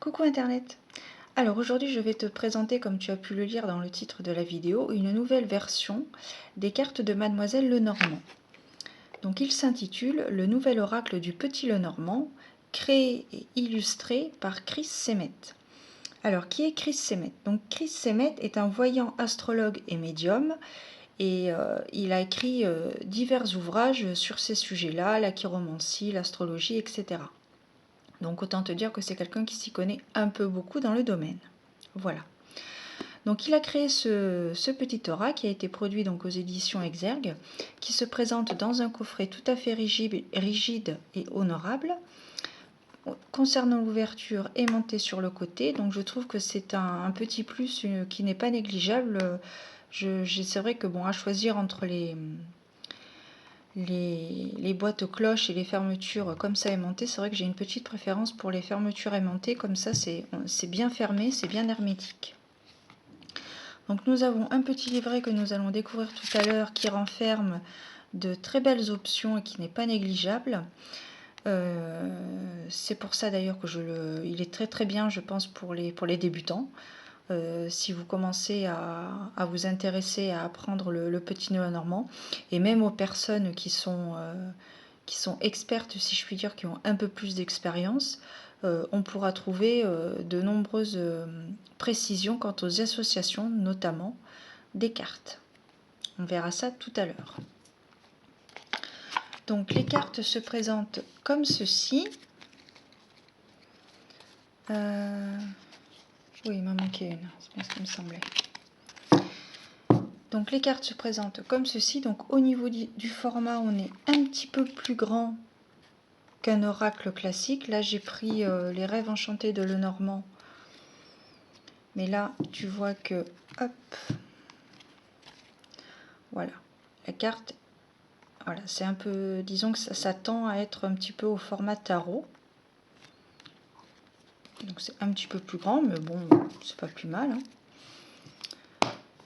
Coucou Internet. Alors aujourd'hui je vais te présenter, comme tu as pu le lire dans le titre de la vidéo, une nouvelle version des cartes de Mademoiselle Lenormand. Donc il s'intitule Le nouvel oracle du petit Lenormand, créé et illustré par Chris Semet. Alors qui est Chris Semet? Donc Chris Semet est un voyant, astrologue et médium, et il a écrit divers ouvrages sur ces sujets-là, la chiromancie, l'astrologie, etc. Donc autant te dire que c'est quelqu'un qui s'y connaît un peu beaucoup dans le domaine. Voilà. Donc il a créé ce petit oracle qui a été produit donc aux éditions Exergue, qui se présente dans un coffret tout à fait rigide et honorable. Concernant l'ouverture, aimanté sur le côté, donc je trouve que c'est un petit plus qui n'est pas négligeable. C'est vrai que bon, à choisir entre les boîtes cloches et les fermetures comme ça aimantées, c'est vrai que j'ai une petite préférence pour les fermetures aimantées, comme ça c'est bien fermé, c'est bien hermétique. Donc nous avons un petit livret que nous allons découvrir tout à l'heure qui renferme de très belles options et qui n'est pas négligeable. C'est pour ça d'ailleurs que il est très très bien, je pense, pour les débutants. Si vous commencez à vous intéresser à apprendre le petit Lenormand, et même aux personnes qui sont expertes, si je puis dire, qui ont un peu plus d'expérience, on pourra trouver de nombreuses précisions quant aux associations, notamment des cartes. On verra ça tout à l'heure. Donc les cartes se présentent comme ceci. Oui, il m'a manqué une, c'est bien ce qui me semblait. Donc les cartes se présentent comme ceci. Donc au niveau du format, on est un petit peu plus grand qu'un oracle classique. Là j'ai pris les rêves enchantés de Lenormand. Mais là tu vois que, hop, voilà, la carte, voilà, c'est un peu, disons que ça tend à être un petit peu au format tarot. Donc c'est un petit peu plus grand, mais bon, c'est pas plus mal, hein.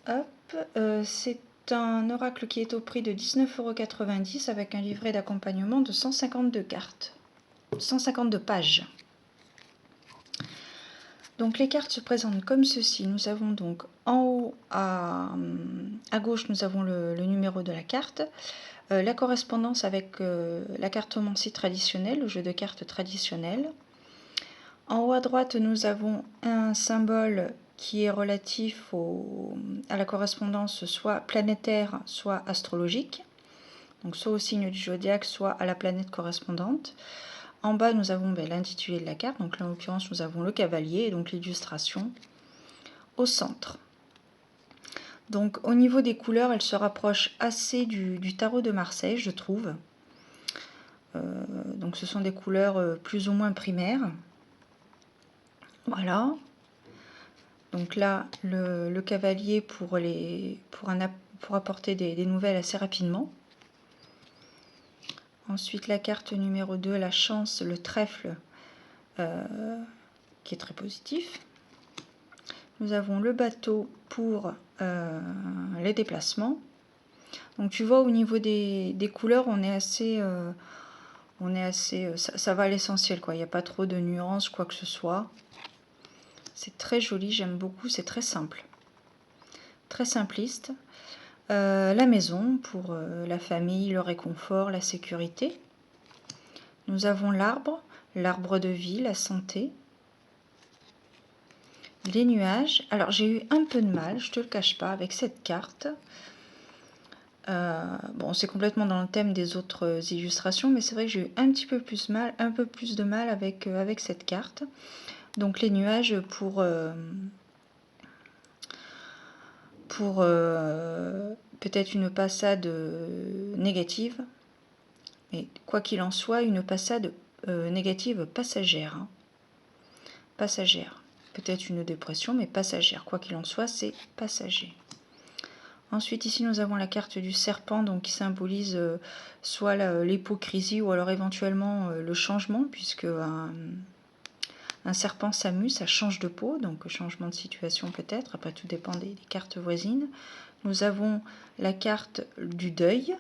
Hop, c'est un oracle qui est au prix de 19,90 € avec un livret d'accompagnement de 152 cartes, 152 pages. Donc les cartes se présentent comme ceci. Nous avons donc en haut à gauche, nous avons le numéro de la carte, la correspondance avec la cartomancie traditionnelle, le jeu de cartes traditionnel. En haut à droite, nous avons un symbole qui est relatif à la correspondance soit planétaire, soit astrologique, donc soit au signe du zodiaque, soit à la planète correspondante. En bas, nous avons l'intitulé de la carte, donc là en l'occurrence, nous avons le cavalier, et donc l'illustration au centre. Donc au niveau des couleurs, elle se rapproche assez du tarot de Marseille, je trouve. Donc ce sont des couleurs plus ou moins primaires. Voilà. Donc là, le cavalier pour apporter des nouvelles assez rapidement. Ensuite, la carte numéro 2, la chance, le trèfle, qui est très positif. Nous avons le bateau pour les déplacements. Donc tu vois, au niveau des couleurs, on est assez ça va à l'essentiel, quoi. Il n'y a pas trop de nuances, quoi que ce soit. C'est très joli, j'aime beaucoup, c'est très simple. Très simpliste. La maison pour la famille, le réconfort, la sécurité. Nous avons l'arbre de vie, la santé. Les nuages. Alors j'ai eu un peu de mal, je te le cache pas, avec cette carte. Bon, c'est complètement dans le thème des autres illustrations, mais c'est vrai que j'ai eu un peu plus de mal avec cette carte. Donc les nuages pour peut-être une passade négative, mais quoi qu'il en soit, une passade négative passagère. Hein. Passagère. Peut-être une dépression, mais passagère. Quoi qu'il en soit, c'est passager. Ensuite, ici, nous avons la carte du serpent, donc qui symbolise soit l'hypocrisie ou alors éventuellement le changement, puisque un serpent s'amuse, ça change de peau, donc changement de situation peut-être, après tout dépend des cartes voisines. Nous avons la carte du deuil,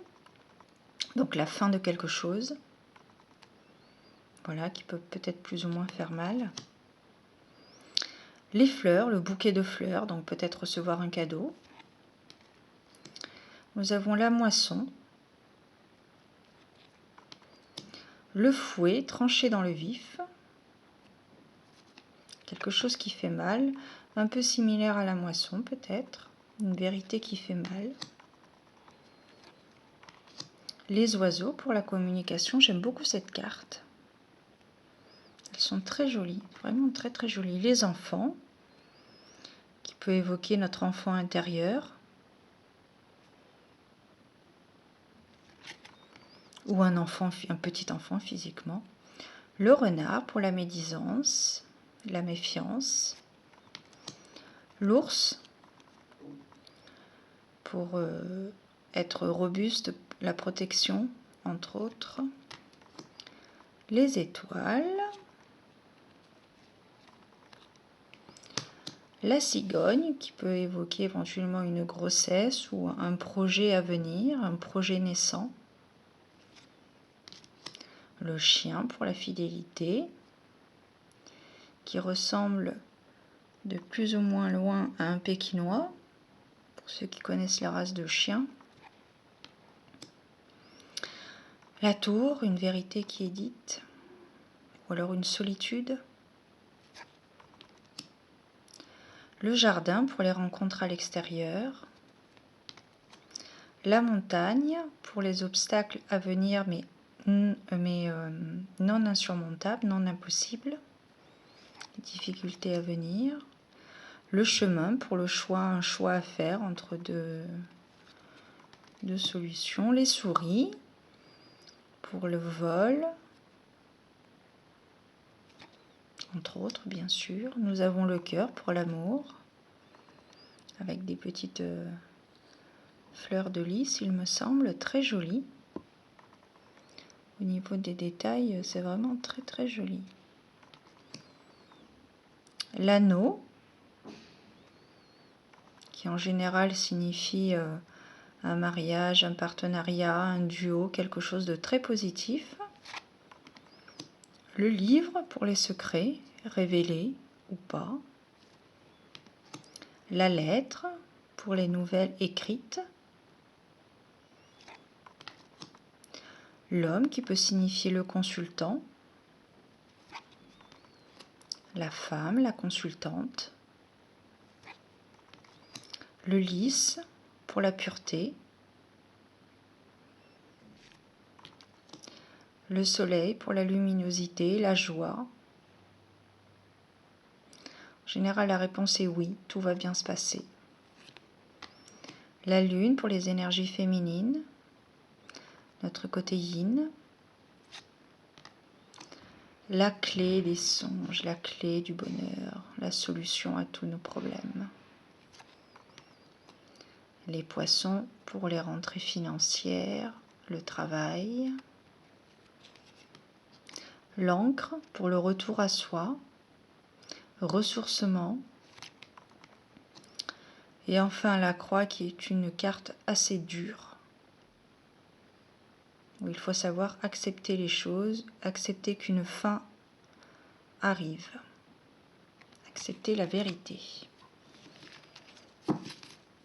donc la fin de quelque chose, voilà, qui peut peut-être plus ou moins faire mal. Les fleurs, le bouquet de fleurs, donc peut-être recevoir un cadeau. Nous avons la moisson, le fouet tranché dans le vif, quelque chose qui fait mal, un peu similaire à la moisson peut-être, une vérité qui fait mal. Les oiseaux pour la communication, j'aime beaucoup cette carte. Elles sont très jolies, vraiment très très jolies. Les enfants, qui peut évoquer notre enfant intérieur. Ou un petit enfant physiquement. Le renard pour la médisance, la méfiance. L'ours pour être robuste, la protection, entre autres. Les étoiles. La cigogne qui peut évoquer éventuellement une grossesse ou un projet à venir, un projet naissant. Le chien pour la fidélité, qui ressemble de plus ou moins loin à un pékinois, pour ceux qui connaissent la race de chien. La tour, une vérité qui est dite, ou alors une solitude. Le jardin pour les rencontres à l'extérieur. La montagne pour les obstacles à venir, mais non insurmontables, non impossibles. Les difficultés à venir. Le chemin pour le choix, un choix à faire entre deux solutions. Les souris pour le vol, entre autres bien sûr. Nous avons le cœur pour l'amour, avec des petites fleurs de lys, il me semble, très jolies. Au niveau des détails, c'est vraiment très très joli. L'anneau, qui en général signifie un mariage, un partenariat, un duo, quelque chose de très positif. Le livre pour les secrets, révélés ou pas. La lettre pour les nouvelles écrites. L'homme qui peut signifier le consultant. La femme, la consultante. Le lys pour la pureté. Le soleil pour la luminosité, la joie. En général, la réponse est oui, tout va bien se passer. La lune pour les énergies féminines, notre côté yin. La clé des songes, la clé du bonheur, la solution à tous nos problèmes. Les poissons pour les rentrées financières, le travail. L'encre pour le retour à soi, ressourcement. Et enfin la croix qui est une carte assez dure, où il faut savoir accepter les choses, accepter qu'une fin arrive, accepter la vérité.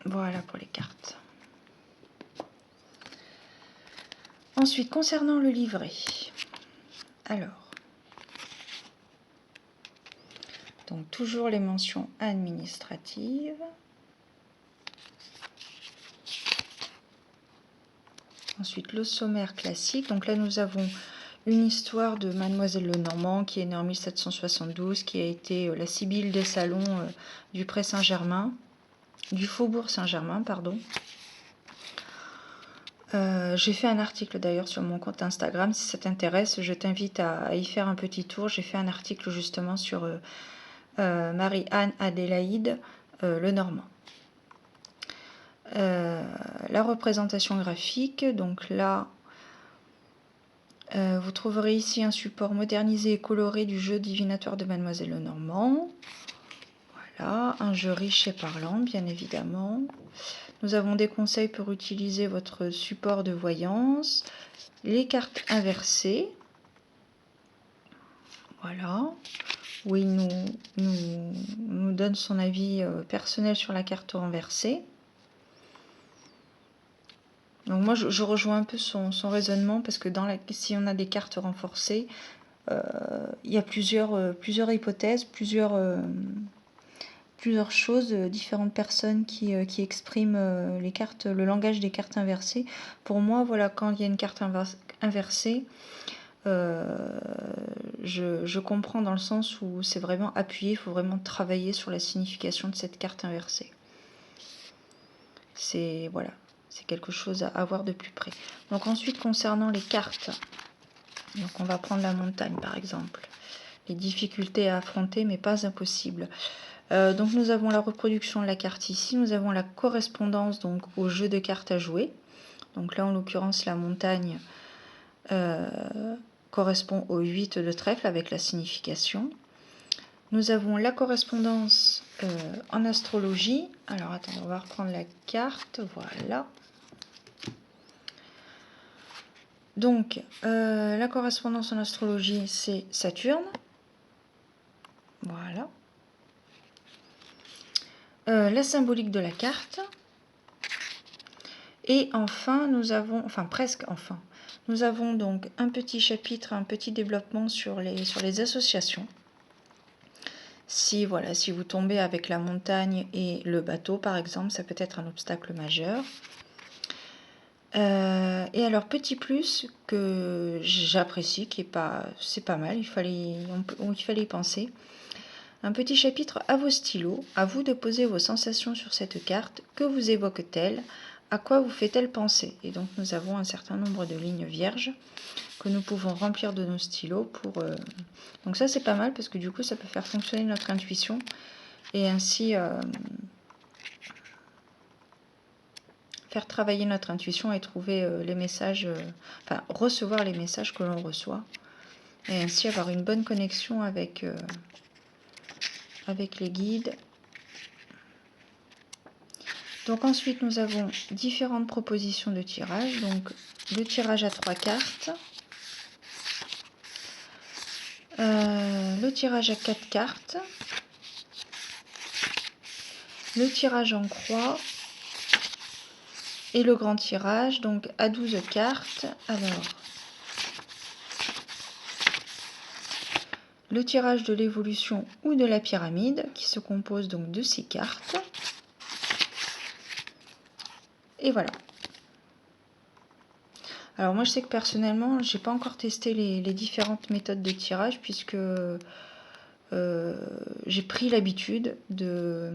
Voilà pour les cartes. Ensuite, concernant le livret, alors, donc toujours les mentions administratives. Ensuite, le sommaire classique. Donc là, nous avons une histoire de Mademoiselle Lenormand qui est née en 1772, qui a été la Sibylle des salons du Pré Saint-Germain, du Faubourg Saint-Germain, pardon. J'ai fait un article d'ailleurs sur mon compte Instagram. Si ça t'intéresse, je t'invite à y faire un petit tour. J'ai fait un article justement sur Marie-Anne Adélaïde Lenormand. La représentation graphique, donc là vous trouverez ici un support modernisé et coloré du jeu divinatoire de Mademoiselle Lenormand. Voilà, un jeu riche et parlant bien évidemment. Nous avons des conseils pour utiliser votre support de voyance, les cartes inversées, voilà, où il nous donne son avis personnel sur la carte renversée. Donc moi je rejoins un peu son raisonnement, parce que si on a des cartes renforcées, il y a plusieurs hypothèses, plusieurs choses, différentes personnes qui expriment les cartes, le langage des cartes inversées. Pour moi, voilà, quand il y a une carte inversée, je comprends dans le sens où c'est vraiment appuyé, il faut vraiment travailler sur la signification de cette carte inversée. C'est voilà, c'est quelque chose à voir de plus près. Donc ensuite, concernant les cartes, donc on va prendre la montagne par exemple. Les difficultés à affronter, mais pas impossibles. Donc nous avons la reproduction de la carte ici, nous avons la correspondance donc au jeu de cartes à jouer. Donc là en l'occurrence la montagne correspond au 8 de trèfle avec la signification. Nous avons la correspondance en astrologie. Alors attendez, on va reprendre la carte, voilà. Donc la correspondance en astrologie, c'est Saturne. Voilà. La symbolique de la carte. Et enfin, nous avons, enfin presque enfin, nous avons donc un petit chapitre, un petit développement sur les associations. Si vous tombez avec la montagne et le bateau, par exemple, ça peut être un obstacle majeur. Et alors, petit plus que j'apprécie, c'est pas mal, il fallait y penser. Un petit chapitre à vos stylos, à vous de poser vos sensations sur cette carte. Que vous évoque-t-elle? À quoi vous fait-elle penser? Et donc nous avons un certain nombre de lignes vierges que nous pouvons remplir de nos stylos pour... Donc ça c'est pas mal, parce que du coup ça peut faire fonctionner notre intuition et ainsi faire travailler notre intuition et trouver les messages, enfin recevoir les messages que l'on reçoit, et ainsi avoir une bonne connexion avec les guides. Donc ensuite nous avons différentes propositions de tirage. Donc le tirage à 3 cartes, le tirage à 4 cartes, le tirage en croix et le grand tirage donc à 12 cartes. Alors le tirage de l'évolution ou de la pyramide qui se compose donc de 6 cartes. Et voilà. Alors moi je sais que personnellement j'ai pas encore testé les différentes méthodes de tirage, puisque j'ai pris l'habitude de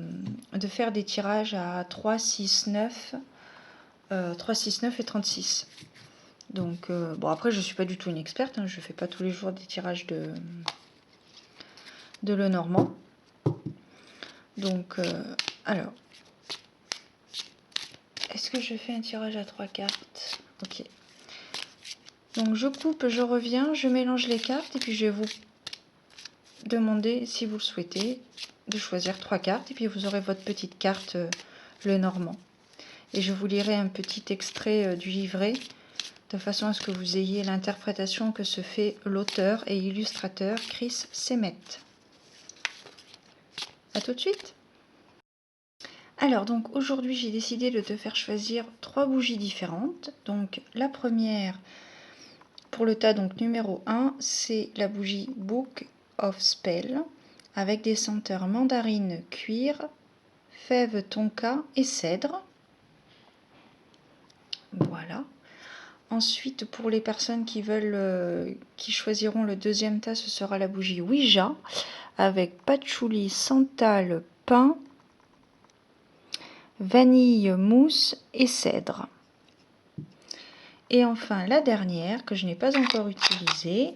faire des tirages à 3, 6, 9, 3, 6, 9 et 36. Donc bon, après je suis pas du tout une experte, hein, je fais pas tous les jours des tirages de Lenormand. Donc alors, est-ce que je fais un tirage à 3 cartes? Ok. Donc je coupe, je reviens, je mélange les cartes et puis je vais vous demander, si vous le souhaitez, de choisir 3 cartes et puis vous aurez votre petite carte Lenormand. Et je vous lirai un petit extrait du livret de façon à ce que vous ayez l'interprétation que se fait l'auteur et illustrateur Chris Semmet. A tout de suite. Alors donc aujourd'hui j'ai décidé de te faire choisir 3 bougies différentes. Donc la première pour le tas donc numéro 1, c'est la bougie Book of Spell avec des senteurs mandarine, cuir, fève tonka et cèdre. Voilà. Ensuite, pour les personnes qui choisiront le deuxième tas, ce sera la bougie Ouija avec patchouli, santal, pain, vanille, mousse et cèdre. Et enfin, la dernière que je n'ai pas encore utilisée.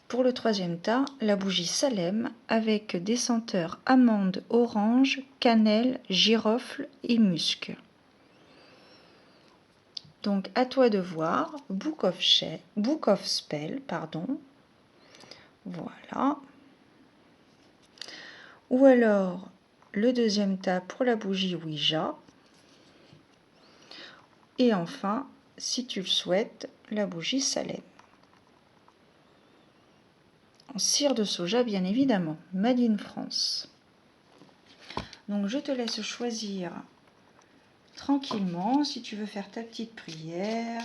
Pour le troisième tas, la bougie Salem avec des senteurs amande, orange, cannelle, girofle et musc. Donc à toi de voir, Book of Spell, pardon. Voilà. Ou alors le deuxième tas pour la bougie Ouija. Et enfin, si tu le souhaites, la bougie Salem. en cire de soja, bien évidemment, made in France. Donc je te laisse choisir tranquillement si tu veux faire ta petite prière,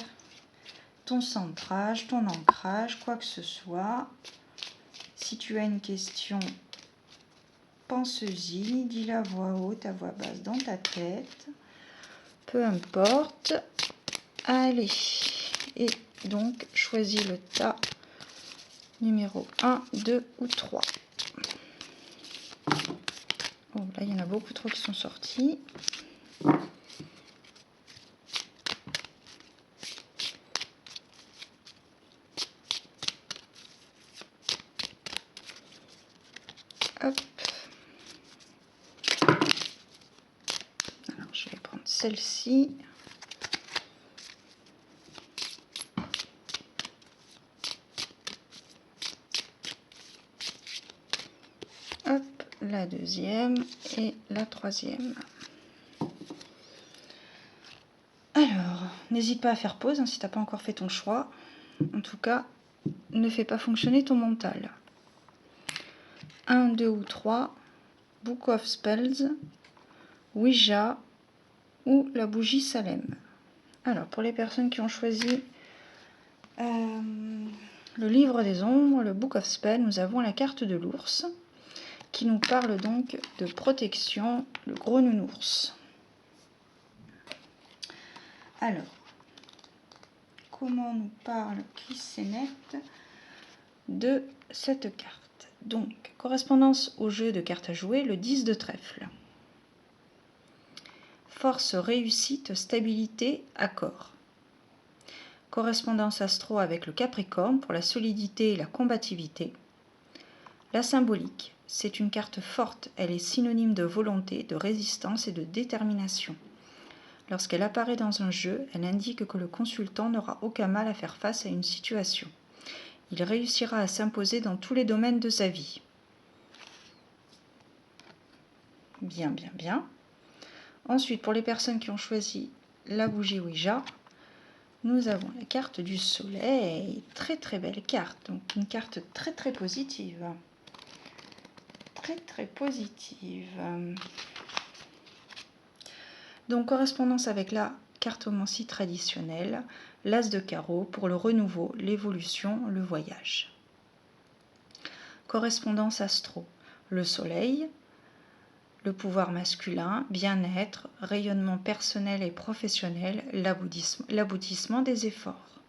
ton centrage, ton ancrage, quoi que ce soit. Si tu as une question, pense-y, dis-la à voix haute, à voix basse dans ta tête. Peu importe. Allez. Et donc, choisis le tas numéro 1, 2 ou 3. Oh, là, il y en a beaucoup trop qui sont sortis. Hop. Alors, je vais prendre celle-ci. Hop, la deuxième et la troisième. Alors, n'hésite pas à faire pause hein, si tu n'as pas encore fait ton choix. En tout cas, ne fais pas fonctionner ton mental. 1, 2 ou 3, Book of Spells, Ouija ou la bougie Salem. Alors, pour les personnes qui ont choisi le livre des ombres, le Book of Spells, nous avons la carte de l'ours qui nous parle donc de protection, le gros nounours. Alors, comment nous parle Chris Sennett de cette carte? Donc, correspondance au jeu de cartes à jouer, le 10 de trèfle. Force, réussite, stabilité, accord. Correspondance astro avec le Capricorne pour la solidité et la combativité. La symbolique, c'est une carte forte, elle est synonyme de volonté, de résistance et de détermination. Lorsqu'elle apparaît dans un jeu, elle indique que le consultant n'aura aucun mal à faire face à une situation. Il réussira à s'imposer dans tous les domaines de sa vie. Bien, bien, bien. Ensuite, pour les personnes qui ont choisi la bougie Ouija, nous avons la carte du soleil. Très, très belle carte. Donc, une carte très, très positive. Très, très positive. Donc, correspondance avec la cartomancie traditionnelle, l'as de carreau pour le renouveau, l'évolution, le voyage. Correspondance astro, le soleil, le pouvoir masculin, bien-être, rayonnement personnel et professionnel, l'aboutissement des efforts.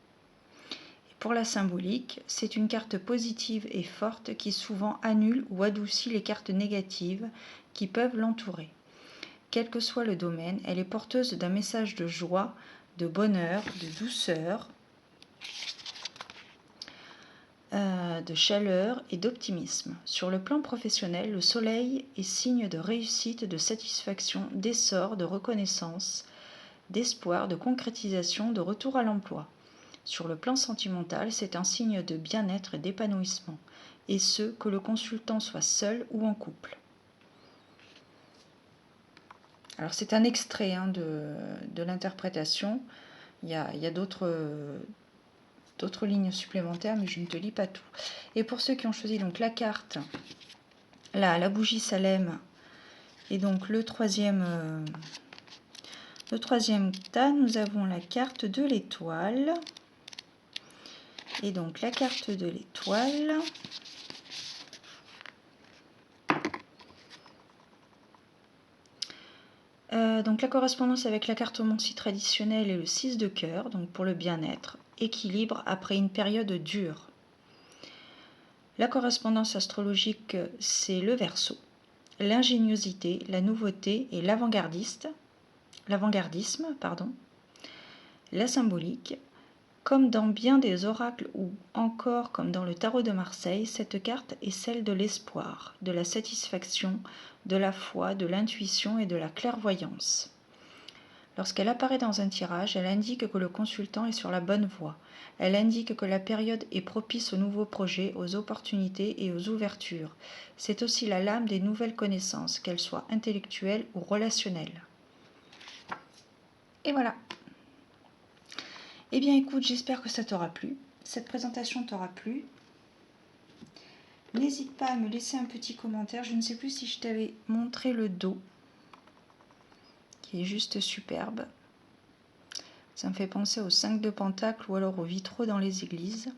Et pour la symbolique, c'est une carte positive et forte qui souvent annule ou adoucit les cartes négatives qui peuvent l'entourer. Quel que soit le domaine, elle est porteuse d'un message de joie, de bonheur, de douceur, de chaleur et d'optimisme. Sur le plan professionnel, le soleil est signe de réussite, de satisfaction, d'essor, de reconnaissance, d'espoir, de concrétisation, de retour à l'emploi. Sur le plan sentimental, c'est un signe de bien-être et d'épanouissement, et ce, que le consultant soit seul ou en couple. Alors c'est un extrait de l'interprétation. Il y a d'autres lignes supplémentaires, mais je ne te lis pas tout. Et pour ceux qui ont choisi donc la carte, la bougie Salem, et donc le troisième tas, nous avons la carte de l'étoile. Et donc la carte de l'étoile, donc la correspondance avec la cartomancie traditionnelle est le 6 de cœur, donc pour le bien-être, équilibre après une période dure. La correspondance astrologique, c'est le Verseau, l'ingéniosité, la nouveauté et l'avant-gardisme. La symbolique, comme dans bien des oracles ou encore comme dans le tarot de Marseille, cette carte est celle de l'espoir, de la satisfaction, de la foi, de l'intuition et de la clairvoyance. Lorsqu'elle apparaît dans un tirage, elle indique que le consultant est sur la bonne voie. Elle indique que la période est propice aux nouveaux projets, aux opportunités et aux ouvertures. C'est aussi la lame des nouvelles connaissances, qu'elles soient intellectuelles ou relationnelles. Et voilà. Eh bien écoute, j'espère que ça t'aura plu. Cette présentation t'aura plu. n'hésite pas à me laisser un petit commentaire. Je ne sais plus si je t'avais montré le dos, qui est juste superbe. Ça me fait penser aux 5 de Pentacle ou alors aux vitraux dans les églises.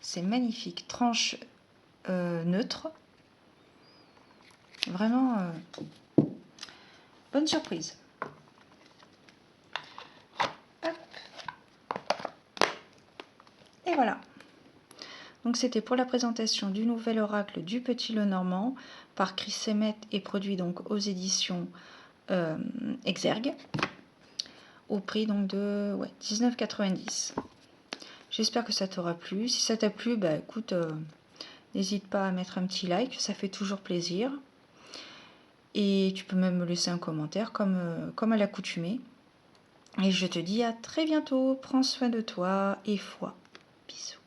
C'est magnifique. Tranche neutre. Vraiment bonne surprise. Hop. Et voilà. Donc c'était pour la présentation du nouvel oracle du Petit Lenormand par Chris Semet et produit donc aux éditions Exergue au prix donc de 19,90 €. J'espère que ça t'aura plu. Si ça t'a plu, bah écoute, n'hésite pas à mettre un petit like, ça fait toujours plaisir. Et tu peux même me laisser un commentaire comme à l'accoutumée. Et je te dis à très bientôt. Prends soin de toi et foi. Bisous.